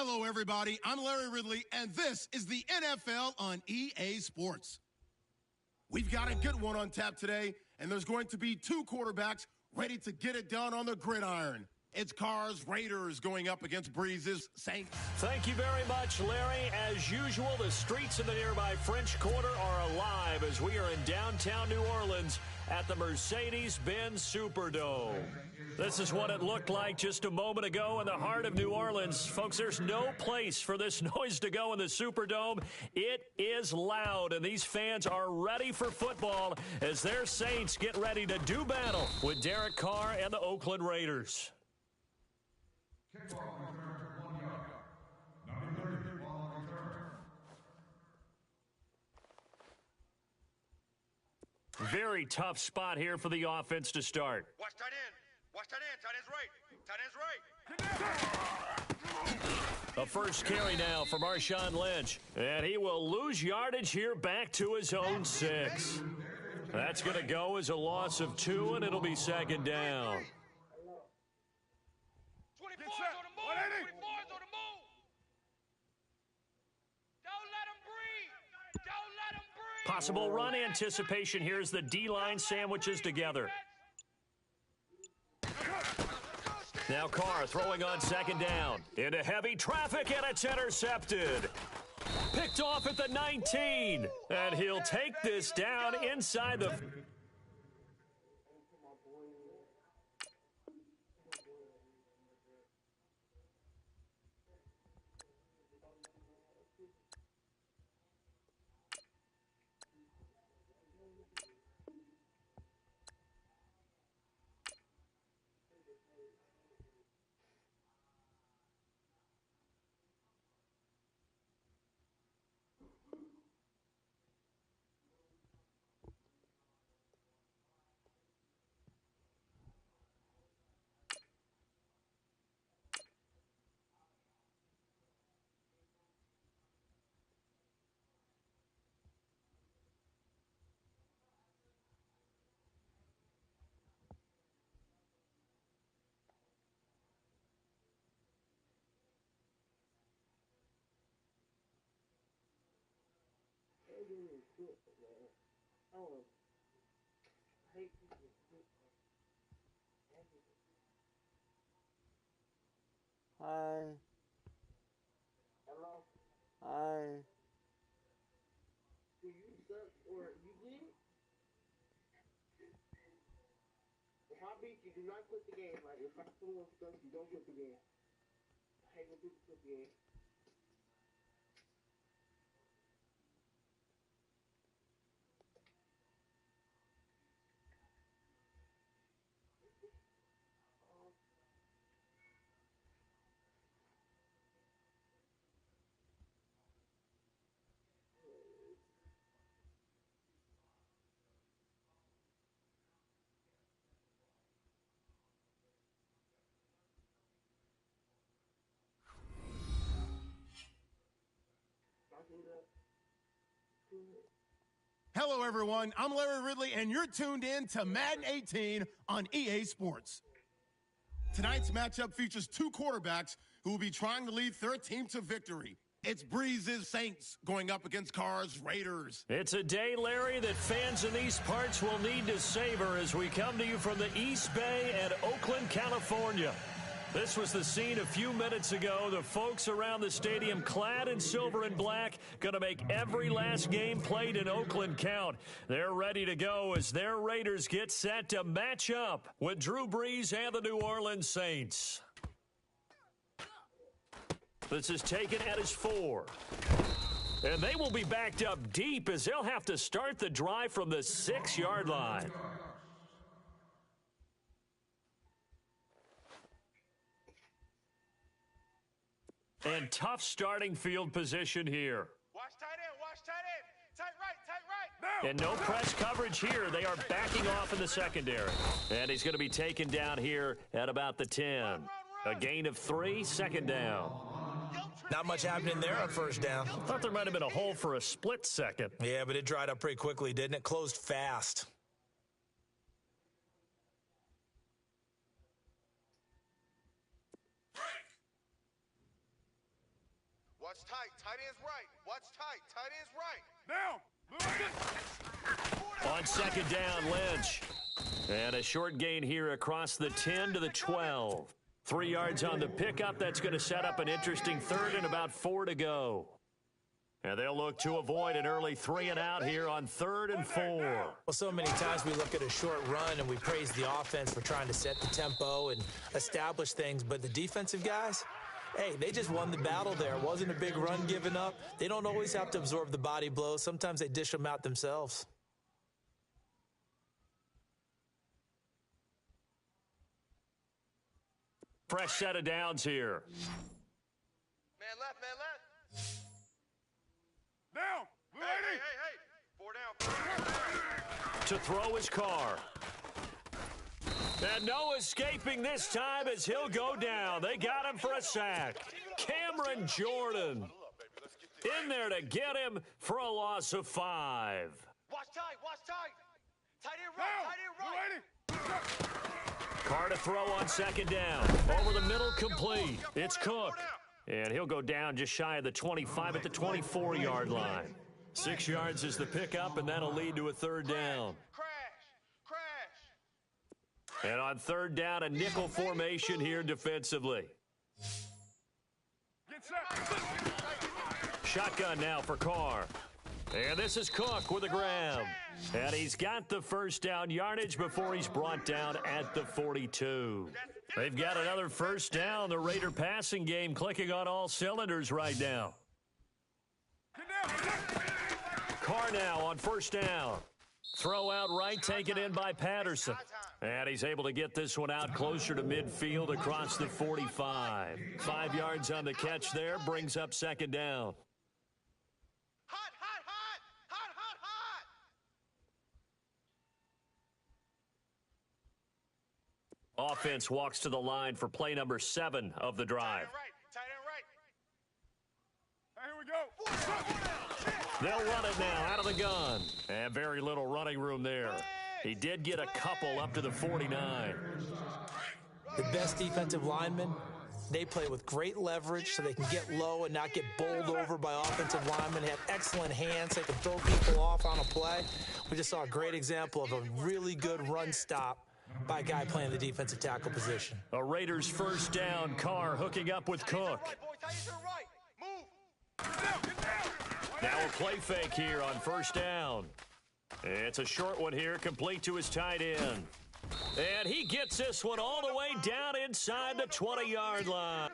Hello, everybody. I'm Larry Ridley, and this is the NFL on EA Sports. We've got a good one on tap today, and there's going to be two quarterbacks ready to get it done on the gridiron. It's Carr's Raiders going up against Breeze's Saints. Thank you very much, Larry. As usual, the streets of the nearby French Quarter are alive as we are in downtown New Orleans at the Mercedes-Benz Superdome. This is what it looked like just a moment ago in the heart of New Orleans. Folks, there's no place for this noise to go in the Superdome. It is loud, and these fans are ready for football as their Saints get ready to do battle with Derek Carr and the Oakland Raiders. Very tough spot here for the offense to start. Watch tight end. Watch tight end. Tight end's right. Tight end's right. A first carry now for Marshawn Lynch. And he will lose yardage here back to his own 6. That's going to go as a loss of 2, and it'll be second down. 24's on the move. 24's on the move. Don't let him breathe. Don't let him breathe. Possible run anticipation here as the D-line sandwiches together. Now Carr throwing on second down. Into heavy traffic, and it's intercepted. Picked off at the 19. And he'll take this down inside the... Hi. Hello? Hi. Do you suck or you did? If I beat you, do not quit the game. Like, if I pull on stuff, you don't quit the game. I hate when people quit the game. Hello, everyone. I'm Larry Ridley, and you're tuned in to Madden 18 on EA Sports. Tonight's matchup features two quarterbacks who will be trying to lead their team to victory. It's Breeze's Saints going up against Carr's Raiders. It's a day, Larry, that fans in these parts will need to savor as we come to you from the East Bay and Oakland, California. This was the scene a few minutes ago. The folks around the stadium clad in silver and black going to make every last game played in Oakland count. They're ready to go as their Raiders get set to match up with Drew Brees and the New Orleans Saints. This is taken at his 4. And they will be backed up deep as they'll have to start the drive from the 6-yard line. And tough starting field position here. Watch tight end. Watch tight end. Tight right. Tight right. And no press coverage here. They are backing off in the secondary. And he's going to be taken down here at about the 10. A gain of 3, second down. Not much happening there on first down. Thought there might have been a hole for a split second. Yeah, but it dried up pretty quickly, didn't it? Closed fast. Watch tight. Tight end's right. Watch tight. Tight end's right. On second down, Lynch. And a short gain here across the 10 to the 12. 3 yards on the pickup. That's going to set up an interesting third and about 4 to go. And they'll look to avoid an early 3 and out here on 3rd and 4. Well, so many times we look at a short run and we praise the offense for trying to set the tempo and establish things, but the defensive guys, hey, they just won the battle there. It wasn't a big run given up. They don't always have to absorb the body blows. Sometimes they dish them out themselves. Fresh set of downs here. Man left, man left. Down. Hey. 4 down. To throw his car. And no escaping this time as he'll go down. They got him for a sack. Cameron Jordan in there to get him for a loss of 5. Watch tight. Watch tight. Tight end right. Tight end right. Carr to throw on second down. Over the middle, complete. It's Cook. And he'll go down just shy of the 25 at the 24-yard line. 6 yards is the pickup, and that'll lead to a 3rd down. Crash. And on 3rd down, a nickel formation here defensively. Shotgun now for Carr. And this is Cook with a grab. And he's got the first down yardage before he's brought down at the 42. They've got another first down. The Raider passing game clicking on all cylinders right now. Carr now on first down. Throw out right, taken in by Patterson. And he's able to get this one out closer to midfield across the 45. 5 yards on the catch there, brings up second down. Offense walks to the line for play number 7 of the drive. Tight end right. Here we go. They'll run it now out of the gun. And very little running room there. He did get a couple up to the 49. The best defensive linemen, they play with great leverage so they can get low and not get bowled over by offensive linemen. They have excellent hands. They can throw people off on a play. We just saw a great example of a really good run stop by a guy playing the defensive tackle position. A Raiders first down. Carr hooking up with Cook. Now a play fake here on first down. It's a short one here, complete to his tight end. And he gets this one all the way down inside the 20-yard line.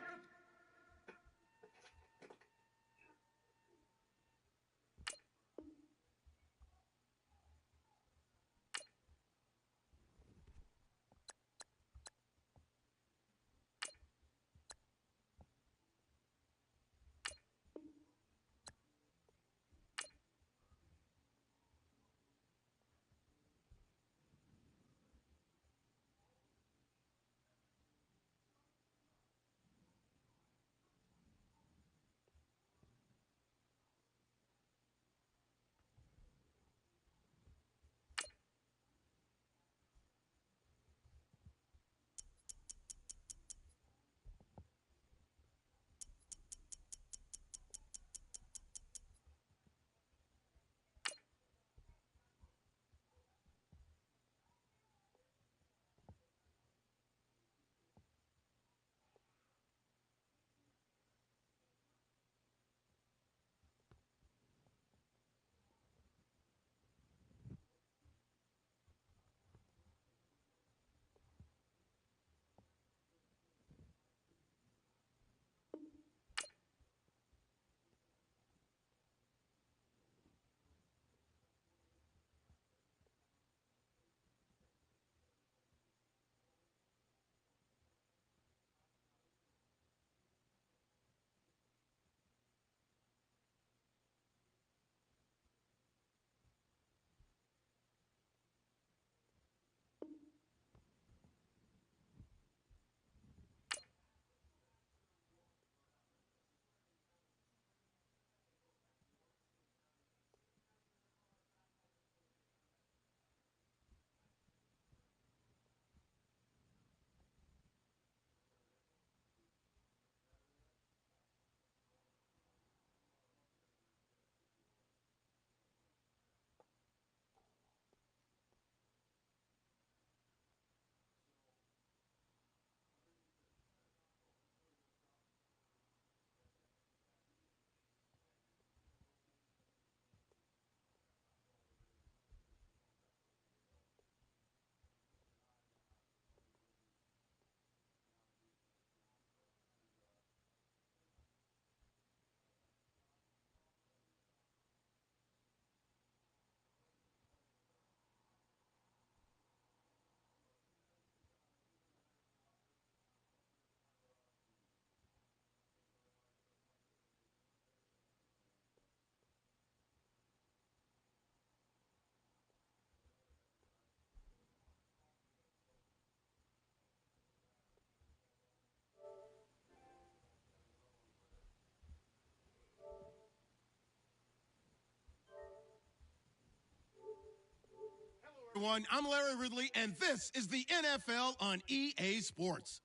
Everyone, I'm Larry Ridley, and this is the NFL on EA Sports.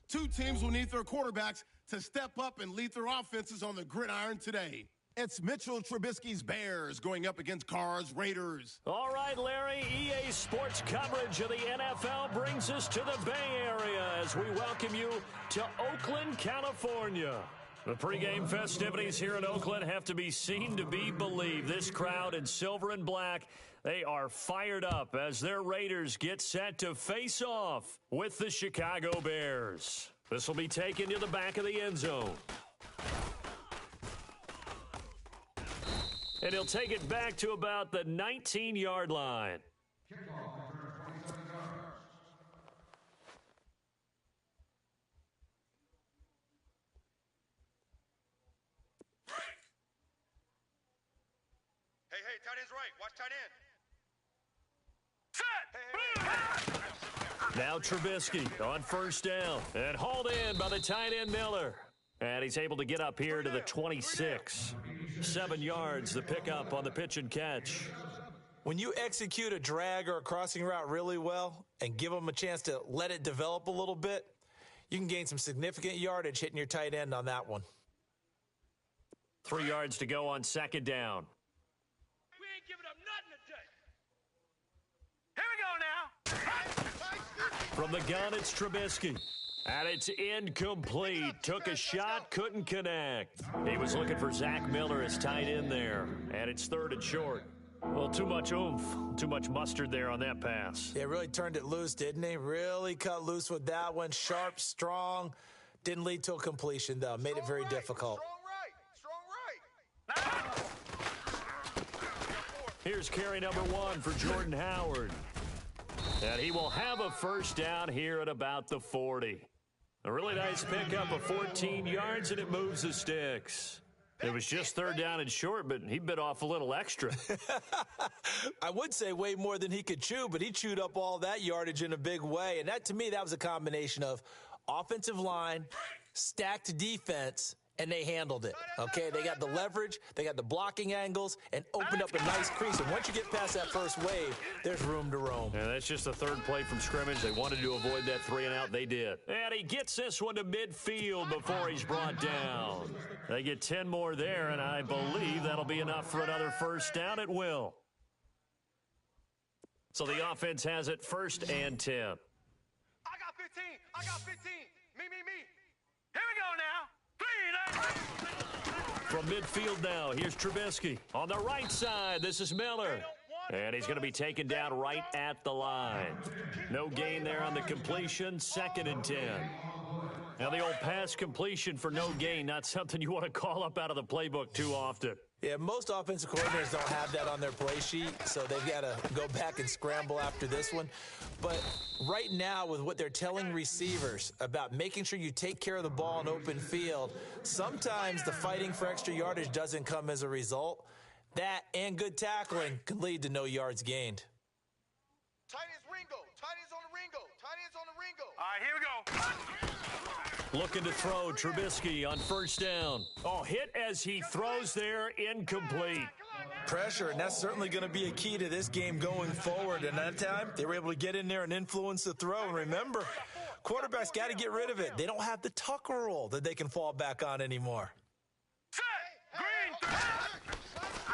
Two teams will need their quarterbacks to step up and lead their offenses on the gridiron today. It's Mitchell Trubisky's Bears going up against Carr's Raiders. All right, Larry, EA Sports coverage of the NFL brings us to the Bay Area as we welcome you to Oakland, California. The pregame festivities here in Oakland have to be seen to be believed. This crowd in silver and black, they are fired up as their Raiders get set to face off with the Chicago Bears. This will be taken to the back of the end zone. And he'll take it back to about the 19-yard line. Hey, tight end's right. Watch tight end. Set! Now Trubisky on first down and hauled in by the tight end Miller. And he's able to get up here to the 26. 7 yards, the pickup on the pitch and catch. When you execute a drag or a crossing route really well and give them a chance to let it develop a little bit, you can gain some significant yardage hitting your tight end on that one. 3 yards to go on second down. We ain't giving up nothing today. Here we go now. From the gun, it's Trubisky. And it's incomplete. Took a shot, couldn't connect. He was looking for Zach Miller as tight end there. And it's third and short. Well, too much oomph, too much mustard there on that pass. Yeah, really turned it loose, didn't he? Really cut loose with that one. Sharp, strong. Didn't lead to a completion, though. Made it very difficult. Strong right. Here's carry number 1 for Jordan Howard. And he will have a first down here at about the 40. A really nice pickup of 14 yards, and it moves the sticks. It was just third down and short, but he bit off a little extra. I would say way more than he could chew, but he chewed up all that yardage in a big way. And that, to me, that was a combination of offensive line, stacked defense, and they handled it, okay? They got the leverage, they got the blocking angles, and opened up a nice crease. And once you get past that first wave, there's room to roam. And that's just the third play from scrimmage. They wanted to avoid that 3-and-out. They did. And he gets this one to midfield before he's brought down. They get 10 more there, and I believe that'll be enough for another first down. It will. So the offense has it first and 10. I got 15. I got 15. Me. Here we go now. From midfield now, here's Trubisky. On the right side, this is Miller. And he's going to be taken down right at the line. No gain there on the completion, 2nd and 10. Now the old pass completion for no gain, not something you want to call up out of the playbook too often. Yeah, most offensive coordinators don't have that on their play sheet, so they've got to go back and scramble after this one. But right now, with what they're telling receivers about making sure you take care of the ball in open field, sometimes the fighting for extra yardage doesn't come as a result. That and good tackling can lead to no yards gained. Tight ends Ringo. Tight ends on the Ringo. Tight ends on the Ringo. All right, here we go. Looking to throw, Trubisky on first down. Oh, hit as he throws there, incomplete. Pressure, and that's certainly going to be a key to this game going forward. And that time, they were able to get in there and influence the throw. And remember, quarterbacks got to get rid of it. They don't have the Tucker rule that they can fall back on anymore.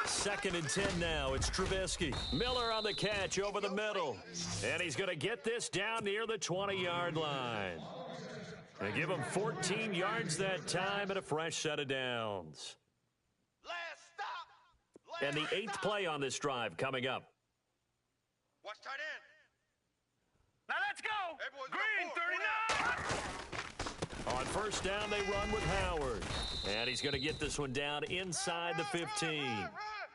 Second and 10 now. It's Trubisky. Miller on the catch over the middle. And he's going to get this down near the 20-yard line. They give him 14 yards that time and a fresh set of downs. Last stop. And the 8th play on this drive coming up. Watch tight end. Now let's go. Hey, boys, Green, 39. On first down, they run with Howard. And he's going to get this one down inside the 15.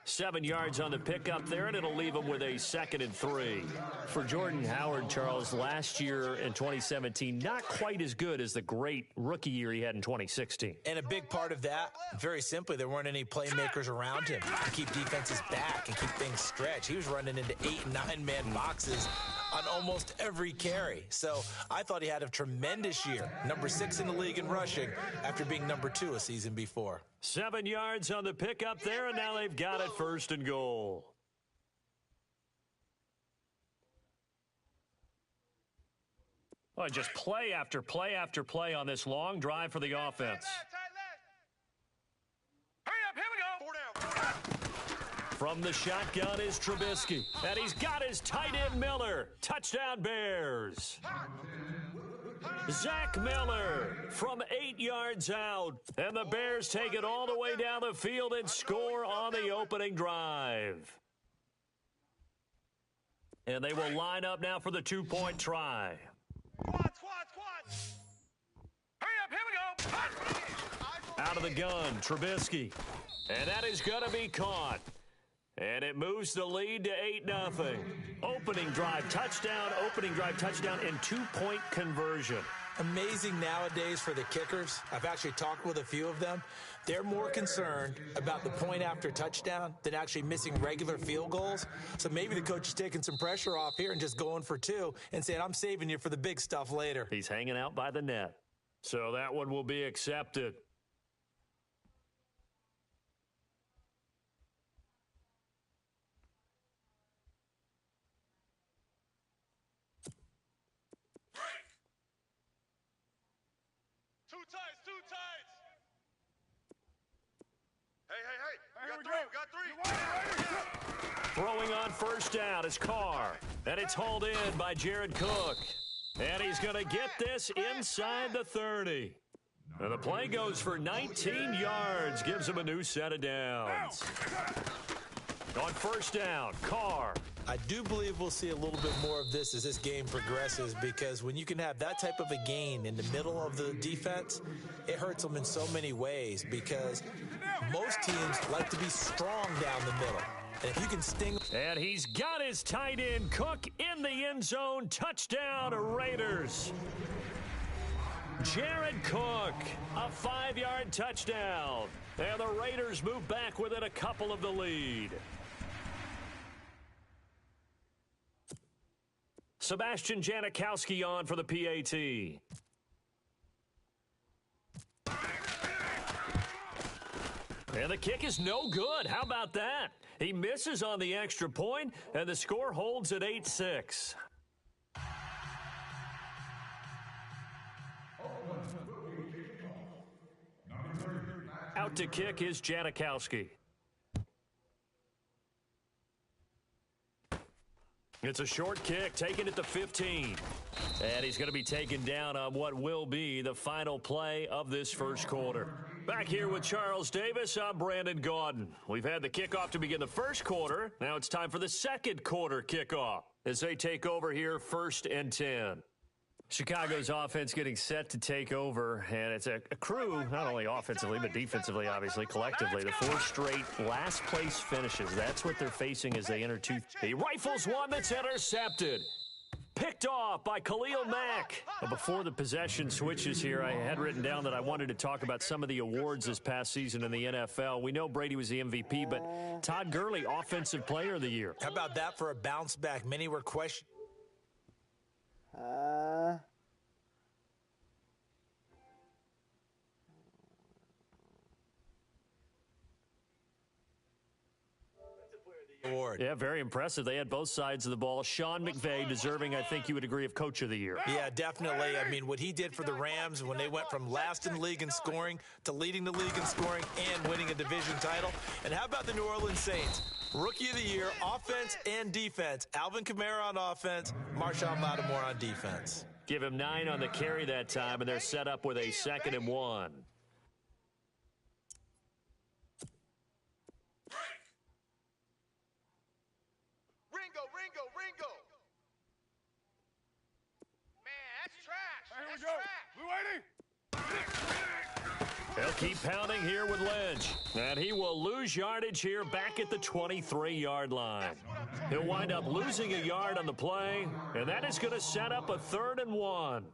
7 yards on the pickup there, and it'll leave him with a 2nd and 3. For Jordan Howard, Charles, last year in 2017, not quite as good as the great rookie year he had in 2016. And a big part of that, very simply, there weren't any playmakers around him to keep defenses back and keep things stretched. He was running into 8- and 9-man boxes on almost every carry. So I thought he had a tremendous year. Number 6 in the league in rushing after being number 2 a season before. 7 yards on the pickup there, and now they've got it 1st and goal. Well, just play after play after play on this long drive for the offense. Hurry up, here we go. 4 down. From the shotgun is Trubisky. And he's got his tight end Miller. Touchdown Bears. Zach Miller from 8 yards out. And the Bears take it all the way down the field and score on the opening drive. And they will line up now for the 2-point try. Squad. Hurry up, here we go. Out of the gun, Trubisky. And that is going to be caught. And it moves the lead to 8-0. Opening drive touchdown, and 2-point conversion. Amazing nowadays for the kickers. I've actually talked with a few of them. They're more concerned about the point after touchdown than actually missing regular field goals. So maybe the coach is taking some pressure off here and just going for 2 and saying, I'm saving you for the big stuff later. He's hanging out by the net. So that one will be accepted. Two tights. Hey. We got 3. Throwing on first down is Carr. And it's hauled in by Jared Cook. And he's going to get this inside the 30. And the play goes for 19 yards. Gives him a new set of downs. On first down, Carr. I do believe we'll see a little bit more of this as this game progresses, because when you can have that type of a gain in the middle of the defense, it hurts them in so many ways, because most teams like to be strong down the middle. And if you can sting... And he's got his tight end, Cook, in the end zone. Touchdown, Raiders. Jared Cook, a 5-yard touchdown. And the Raiders move back within a couple of the lead. Sebastian Janikowski on for the PAT. And the kick is no good. How about that? He misses on the extra point, and the score holds at 8-6. Out to kick is Janikowski. It's a short kick, taken at the 15. And he's going to be taken down on what will be the final play of this first quarter. Back here with Charles Davis, I'm Brandon Gaudin. We've had the kickoff to begin the first quarter. Now it's time for the second quarter kickoff as they take over here, 1st and 10. Chicago's offense getting set to take over, and it's a crew, not only offensively, but defensively, obviously, collectively. The 4 straight last-place finishes. That's what they're facing as they enter 2. He rifles one that's intercepted. Picked off by Khalil Mack. But before the possession switches here, I had written down that I wanted to talk about some of the awards this past season in the NFL. We know Brady was the MVP, but Todd Gurley, Offensive Player of the Year. How about that for a bounce back? Many were questioning. Award. Yeah, very impressive. They had both sides of the ball. Sean McVay deserving, I think you would agree, of Coach of the Year. Yeah, definitely. I mean, what he did for the Rams when they went from last in the league in scoring to leading the league in scoring and winning a division title. And how about the New Orleans Saints? Rookie of the Year, offense and defense. Alvin Kamara on offense, Marshawn Lattimore on defense. Give him 9 on the carry that time, and they're set up with a 2nd and 1. Ringo. Man, that's trash. Here we go. Trash. We waiting? They'll keep pounding here with Lynch. And he will lose yardage here back at the 23-yard line. He'll wind up losing a yard on the play, and that is going to set up a 3rd and 1.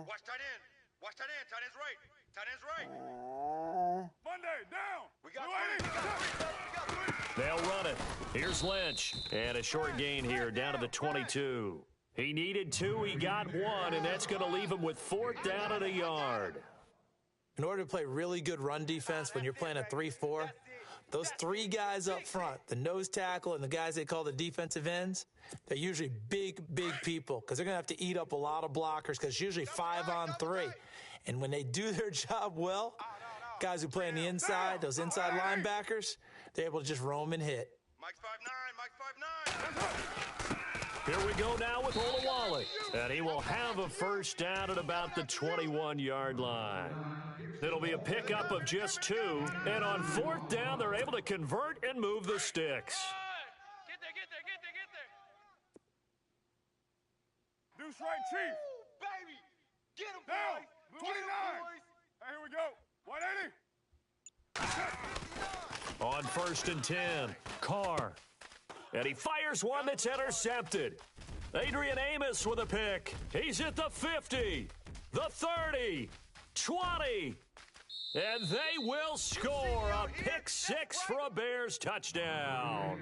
Watch tight end. Tight end's right. Tight end's right. Monday, down. We got They'll run it. Here's Lynch. And a short gain here down to the 22. He needed 2, he got 1, and that's going to leave him with 4th down and a yard. In order to play really good run defense when you're playing a 3-4, those 3 guys up front, the nose tackle and the guys they call the defensive ends, they're usually big people because they're going to have to eat up a lot of blockers because it's usually 5 on 3. And when they do their job well, guys who play on the inside, those inside linebackers, they're able to just roam and hit. Mike's 5'9", Mike's 5'9". Here we go now with Olawale, and he will have a first down at about the 21-yard line. It'll be a pickup of just 2, and on 4th down, they're able to convert and move the sticks. Get there. Deuce right, Chief. Baby, get him, Down. boys. 29. Hey, here we go. 180. On 1st and 10, Carr. And he fires one that's intercepted. Adrian Amos with a pick. He's at the 50, the 30, 20. And they will score a pick 6 for a Bears touchdown.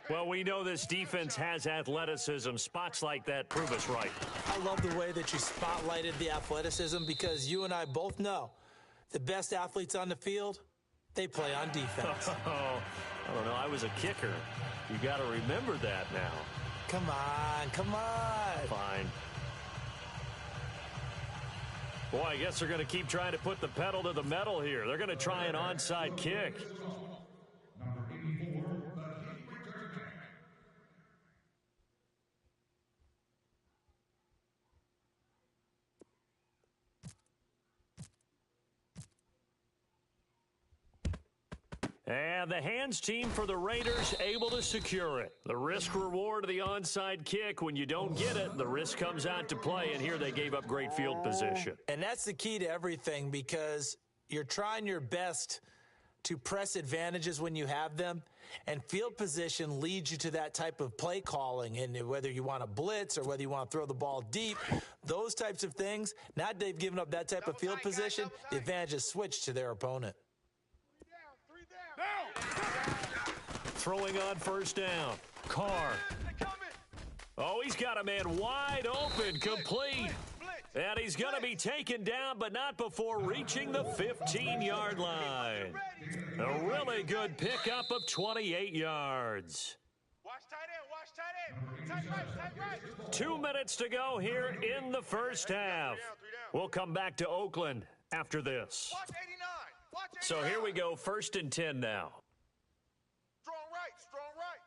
Well, we know this defense has athleticism. Spots like that prove us right. I love the way that you spotlighted the athleticism because you and I both know the best athletes on the field, they play on defense. I don't know. I was a kicker. You got to remember that now. Come on. Fine. Boy, I guess they're going to keep trying to put the pedal to the metal here. They're going to try an onside kick. And the hands team for the Raiders able to secure it. The risk reward of the onside kick. When you don't get it, the risk comes out to play, and here they gave up great field position. And that's the key to everything because you're trying your best to press advantages when you have them, and field position leads you to that type of play calling, and whether you want to blitz or whether you want to throw the ball deep, those types of things. Now they've given up that type of field position, the advantage is switched to their opponent. Throwing on 1st down. Carr. Oh, he's got a man wide open, complete. And he's going to be taken down, but not before reaching the 15-yard line. A really good pickup of 28 yards. Watch tight end. Tight right. 2 minutes to go here in the first half. We'll come back to Oakland after this. Watch 89. So here we go, 1st and 10 now. Strong right.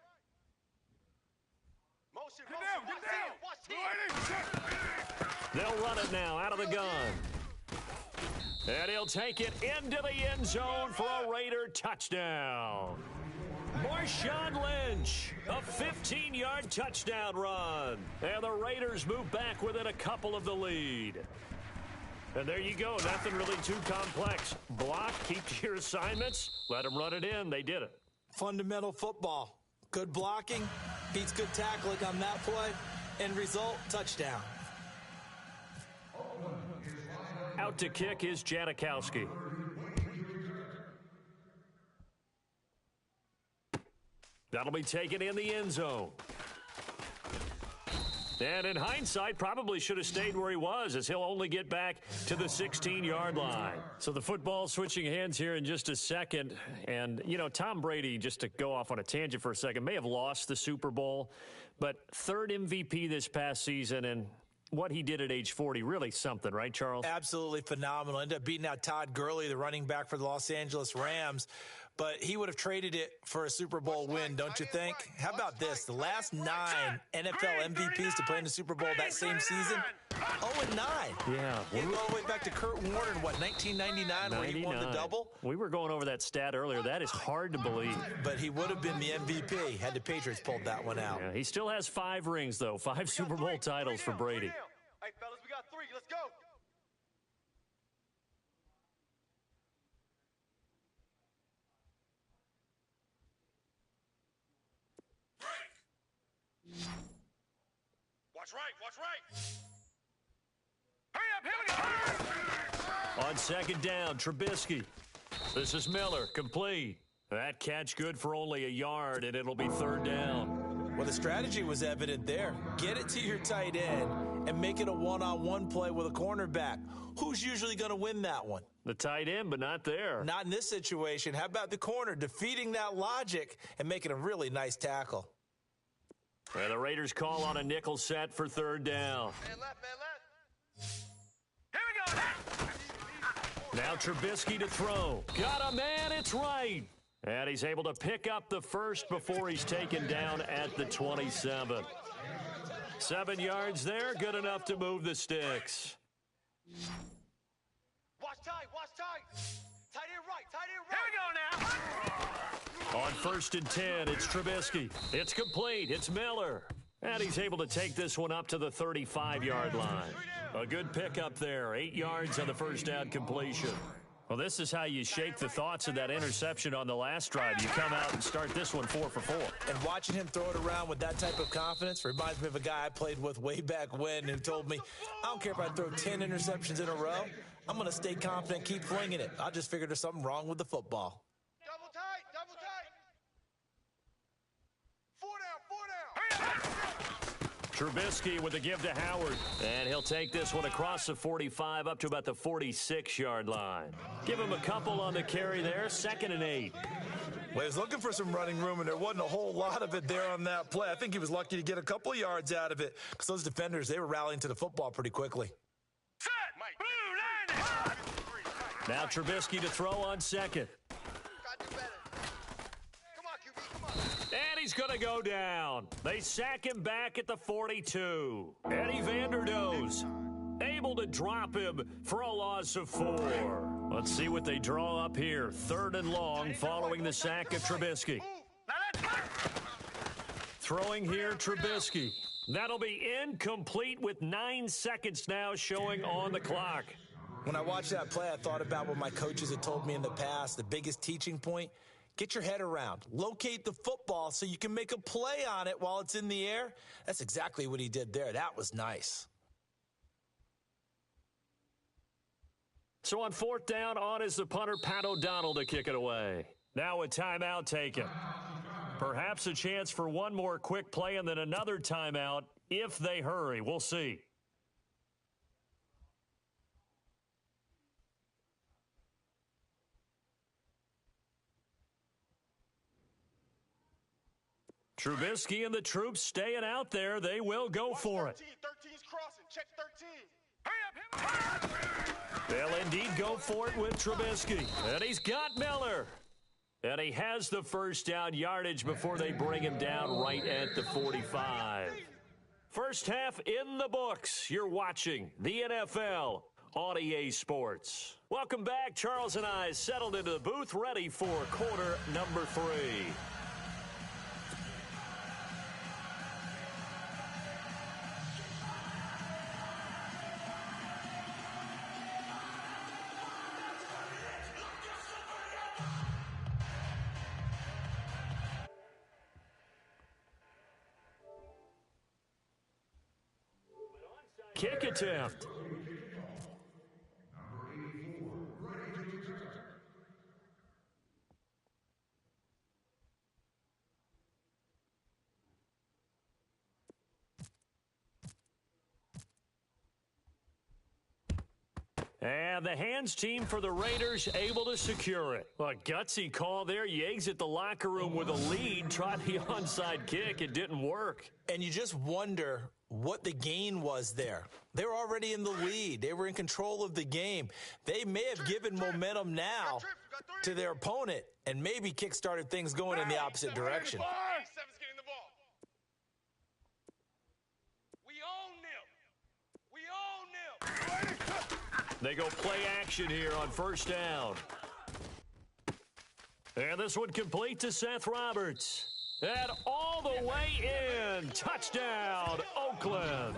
Motion. Get down. They'll run it now out of the gun. And he'll take it into the end zone for a Raider touchdown. Marshawn Lynch, a 15-yard touchdown run. And the Raiders move back within a couple of the lead. And there you go. Nothing really too complex. Block, keep to your assignments, let them run it in. They did it. Fundamental football. Good blocking, beats good tackling on that play, end result, touchdown. Out to kick is Janikowski. That'll be taken in the end zone. And in hindsight, probably should have stayed where he was, as he'll only get back to the 16-yard line. So the football switching hands here in just a second. And, you know, Tom Brady, just to go off on a tangent for a second, may have lost the Super Bowl, but 3rd MVP this past season, and what he did at age 40, really something, right, Charles? Absolutely phenomenal. Ended up beating out Todd Gurley, the running back for the Los Angeles Rams. But he would have traded it for a Super Bowl win, don't you think? How about this? The last 9 NFL MVPs to play in the Super Bowl that same season, 0-9. Yeah. You go all the way back to Kurt Warner in, 1999 where he won the double? We were going over that stat earlier. That is hard to believe. But he would have been the MVP had the Patriots pulled that one out. Yeah, he still has 5 rings, though. 5 Super Bowl titles for Brady. Hey, fellas, we got 3. Let's go. Watch right. Hurry up. On 2nd down, Trubisky. This is Miller, complete. That catch good for only a yard, and it'll be 3rd down. Well, the strategy was evident there. Get it to your tight end and make it a one-on-one play with a cornerback. Who's usually going to win that one? The tight end, but not there. Not in this situation. How about the corner defeating that logic and making a really nice tackle? And the Raiders call on a nickel set for third down. Man left, man left. Here we go. Now Trubisky to throw. Got a man, it's right. And he's able to pick up the first before he's taken down at the 27. 7 yards there, good enough to move the sticks. Watch tight, watch tight. Tight end right, tight end Here right. we go now. On 1st and 10, it's Trubisky. It's complete. It's Miller. And he's able to take this one up to the 35-yard line. A good pickup there. 8 yards on the first down completion. Well, this is how you shake the thoughts of that interception on the last drive. You come out and start this one 4 for 4. And watching him throw it around with that type of confidence reminds me of a guy I played with way back when who told me, I don't care if I throw 10 interceptions in a row. I'm going to stay confident, keep flinging it. I just figured there's something wrong with the football. Double tight, double tight. 4 down, 4 down. Trubisky with a give to Howard. And he'll take this one across the 45 up to about the 46-yard line. Give him a couple on the carry there. 2nd and 8. Well, he was looking for some running room, and there wasn't a whole lot of it there on that play. I think he was lucky to get a couple of yards out of it because those defenders, they were rallying to the football pretty quickly. Set. Blue line. Now Trubisky to throw on 2nd. Gotta do better. Come on, QB, come on. And he's going to go down. They sack him back at the 42. Eddie Vanderdoes able to drop him for a loss of 4. Let's see what they draw up here. 3rd and long following the sack of Trubisky. Throwing here, Trubisky. That'll be incomplete with 9 seconds now showing on the clock. When I watched that play, I thought about what my coaches had told me in the past. The biggest teaching point, get your head around. Locate the football so you can make a play on it while it's in the air. That's exactly what he did there. That was nice. So on 4th down, on is the punter, Pat O'Donnell, to kick it away. Now a timeout taken. Perhaps a chance for one more quick play and then another timeout if they hurry. We'll see. Trubisky and the troops staying out there. They will go for it. 13's crossing. Check 13. Hurry up. They'll indeed go for it with Trubisky. And he's got Miller. And he has the first down yardage before they bring him down right at the 45. First half in the books. You're watching the NFL on EA Sports. Welcome back. Charles and I settled into the booth, ready for quarter number 3. Kick attempt. And the hands team for the Raiders able to secure it. A gutsy call there. You exit the locker room with a lead. Tried the onside kick. It didn't work. And you just wonder what the gain was there. They were already in the lead. They were in control of the game. They may have given momentum now to their opponent and maybe kick-started things going in the opposite direction. 7's getting the ball. We own them. They go play action here on first down. And this one complete to Seth Roberts. And all the way in. Touchdown, Oakland.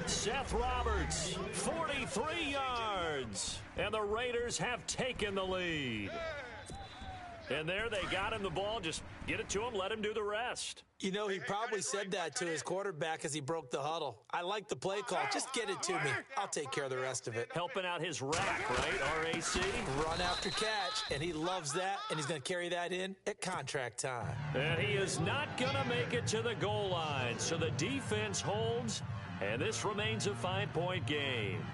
Seth Roberts, 43 yards. And the Raiders have taken the lead. And there they got him the ball. Just get it to him, let him do the rest. You know, he probably said that to his quarterback as he broke the huddle. I like the play call. Just get it to me. I'll take care of the rest of it. Helping out his rack, right, RAC? Run after catch, and he loves that, and he's going to carry that in at contract time. And he is not going to make it to the goal line, so the defense holds, and this remains a 5-point game.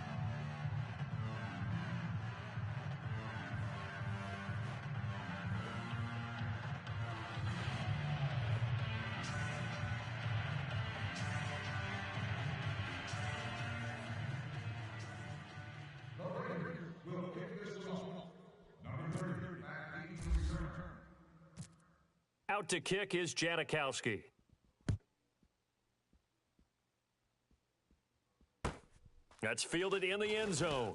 Out to kick is Janikowski. That's fielded in the end zone.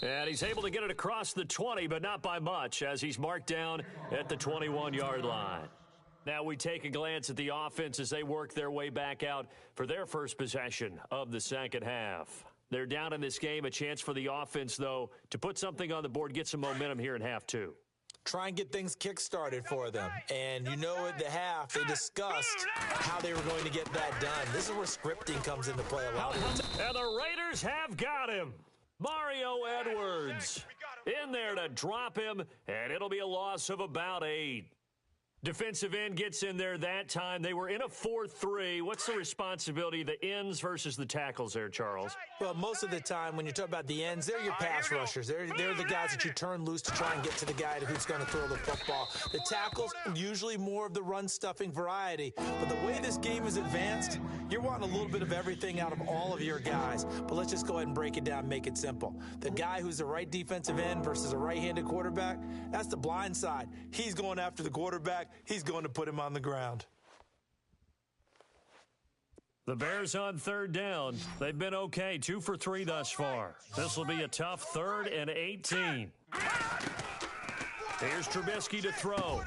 And he's able to get it across the 20, but not by much, as he's marked down at the 21-yard line. Now we take a glance at the offense as they work their way back out for their first possession of the second half. They're down in this game. A chance for the offense, though, to put something on the board, get some momentum here in half two. Try and get things kick-started for them. And you know at the half, they discussed how they were going to get that done. This is where scripting comes into play a lot. And the Raiders have got him. Mario Edwards in there to drop him, and it'll be a loss of about 8. Defensive end gets in there that time. They were in a 4-3. What's the responsibility of the ends versus the tackles there, Charles? Well, most of the time when you talk about the ends, they're your pass rushers. They're the guys that you turn loose to try and get to the guy who's going to throw the football. The tackles, usually more of the run-stuffing variety. But the way this game is advanced, you're wanting a little bit of everything out of all of your guys. But let's just go ahead and break it down and make it simple. The guy who's the right defensive end versus a right-handed quarterback, that's the blind side. He's going after the quarterback. He's going to put him on the ground. The Bears on third down. They've been okay, 2 for 3 thus far. This will be a tough 3rd and 18. Here's Trubisky to throw.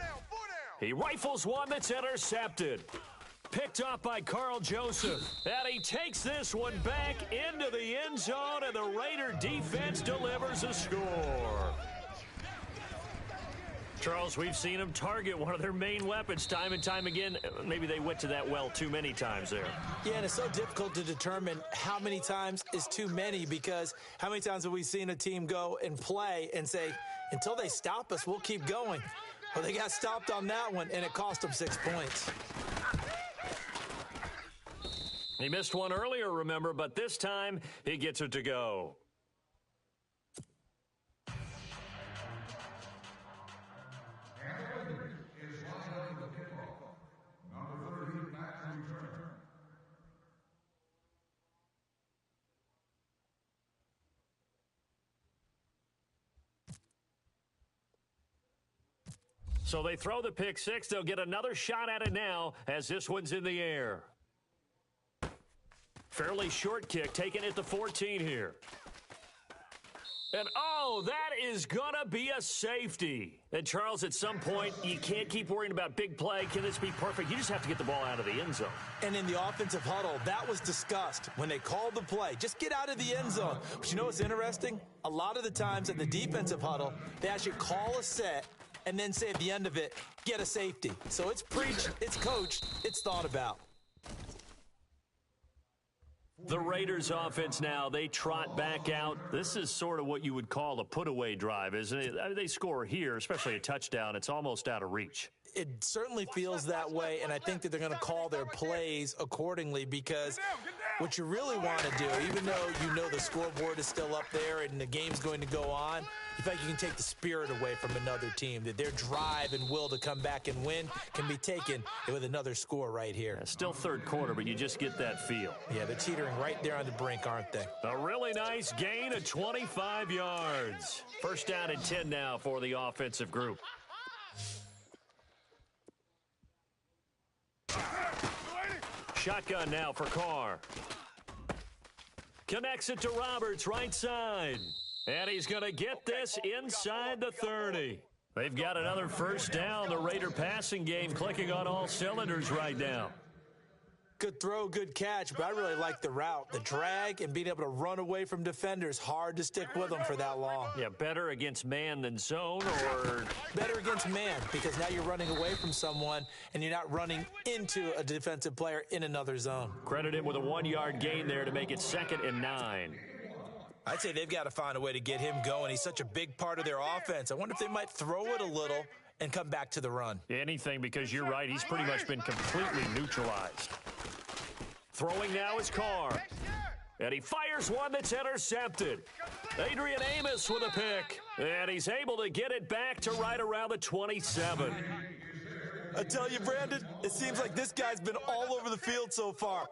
He rifles one that's intercepted. Picked off by Carl Joseph. And he takes this one back into the end zone, and the Raider defense delivers a score. Charles, we've seen them target one of their main weapons time and time again. Maybe they went to that well too many times there. Yeah, and it's so difficult to determine how many times is too many, because how many times have we seen a team go and play and say, until they stop us, we'll keep going. Well, they got stopped on that one, and it cost them 6 points. He missed one earlier, remember, but this time he gets it to go. So they throw the pick six. They'll get another shot at it now as this one's in the air. Fairly short kick, taking it to 14 here. And, oh, that is going to be a safety. And, Charles, at some point, you can't keep worrying about big play. Can this be perfect? You just have to get the ball out of the end zone. And in the offensive huddle, that was discussed when they called the play. Just get out of the end zone. But you know what's interesting? A lot of the times in the defensive huddle, they actually call a set and then say at the end of it, get a safety. So it's preached, it's coached, it's thought about. The Raiders offense now, they trot back out. This is sort of what you would call a put-away drive, isn't it? I mean, they score here, especially a touchdown. It's almost out of reach. It certainly feels that way, and I think that they're going to call their plays accordingly, because what you really want to do, even though you know the scoreboard is still up there and the game's going to go on, you feel like you can take the spirit away from another team, that their drive and will to come back and win can be taken with another score right here. Yeah, still third quarter, but you just get that feel. Yeah, they're teetering right there on the brink, aren't they? A really nice gain of 25 yards. First down and 10 now for the offensive group. Shotgun now for Carr. Connects it to Roberts, right side. And he's going to get this inside the 30. They've got another first down. The Raider passing game clicking on all cylinders right now. Good throw, good catch, but I really like the route. The drag and being able to run away from defenders, hard to stick with them for that long. Yeah, better against man than zone, or better against man, because now you're running away from someone and you're not running into a defensive player in another zone. Credit him with a 1-yard gain there to make it 2nd and 9. I'd say they've got to find a way to get him going. He's such a big part of their offense. I wonder if they might throw it a little and come back to the run. Anything, because you're right. He's pretty much been completely neutralized. Throwing now is Carr. And he fires one that's intercepted. Adrian Amos with a pick. And he's able to get it back to right around the 27. I tell you, Brandon, it seems like this guy's been all over the field so far.